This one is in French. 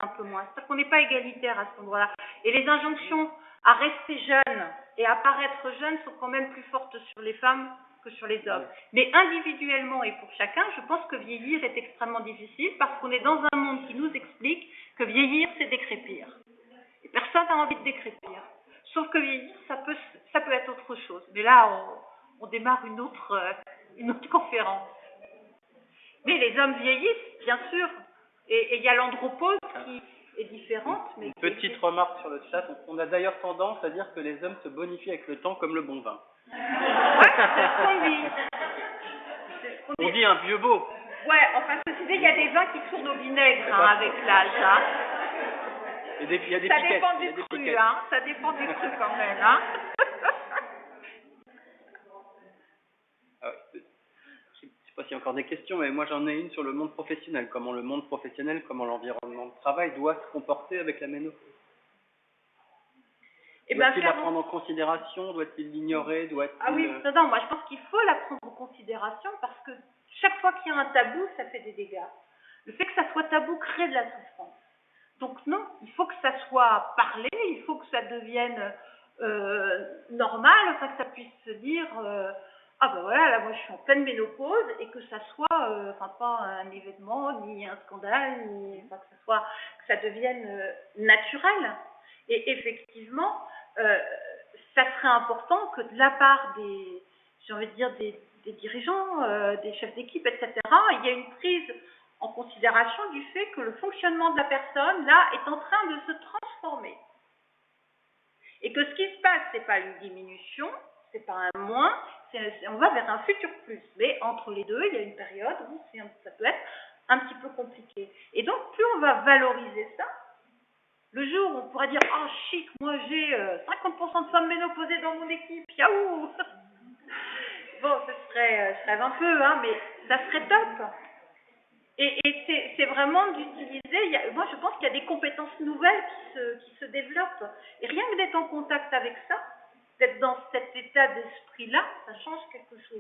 un peu moins. C'est-à-dire qu'on n'est pas égalitaire à ce endroit-là. Et les injonctions à rester jeune et à paraître jeune sont quand même plus fortes sur les femmes que sur les hommes. Mais individuellement et pour chacun, je pense que vieillir est extrêmement difficile parce qu'on est dans un monde qui nous explique que vieillir, c'est décrépir. Et personne n'a envie de décrépir. Sauf que vieillir, ça peut être autre chose. Mais là, on démarre une autre conférence. Mais les hommes vieillissent, bien sûr. Et il y a l'andropause qui est différente. Mais une petite remarque sur le chat. On a d'ailleurs tendance à dire que les hommes se bonifient avec le temps comme le bon vin. Ouais, c'est ce qu'on dit. On dit un vieux beau. Ouais, enfin, ceci dit, il y a des vins qui tournent au vinaigre avec l'âge. Hein. Il y a des ça piquettes, dépend du cru, hein. Ça dépend du cru quand même, hein. Je ne sais pas s'il y a encore des questions, mais moi j'en ai une sur le monde professionnel. Comment le monde professionnel, comment l'environnement de travail doit se comporter avec la ménopause. Doit-il la prendre en considération? Doit-il l'ignorer? Ah oui, non, moi je pense qu'il faut la prendre en considération parce que chaque fois qu'il y a un tabou, ça fait des dégâts. Le fait que ça soit tabou crée de la souffrance. Donc non, il faut que ça soit parlé, il faut que ça devienne normal, enfin que ça puisse se dire ah ben voilà, là moi je suis en pleine ménopause et que ça soit pas un événement, ni un scandale, ni que ça devienne naturel. Et effectivement, ça serait important que de la part des dirigeants, des chefs d'équipe, etc., il y ait une prise en considération du fait que le fonctionnement de la personne, là, est en train de se transformer. Et que ce qui se passe, c'est pas une diminution, c'est pas un moins, on va vers un futur plus. Mais entre les deux, il y a une période où ça peut être un petit peu compliqué. Et donc, plus on va valoriser ça, le jour où on pourra dire « Oh chic, moi j'ai 50% de femmes ménopausées dans mon équipe, yaou !» Bon, je rêve un peu, hein, mais ça serait top. Et c'est vraiment d'utiliser, moi je pense qu'il y a des compétences nouvelles qui se développent. Et rien que d'être en contact avec ça, d'être dans cet état d'esprit-là, ça change quelque chose.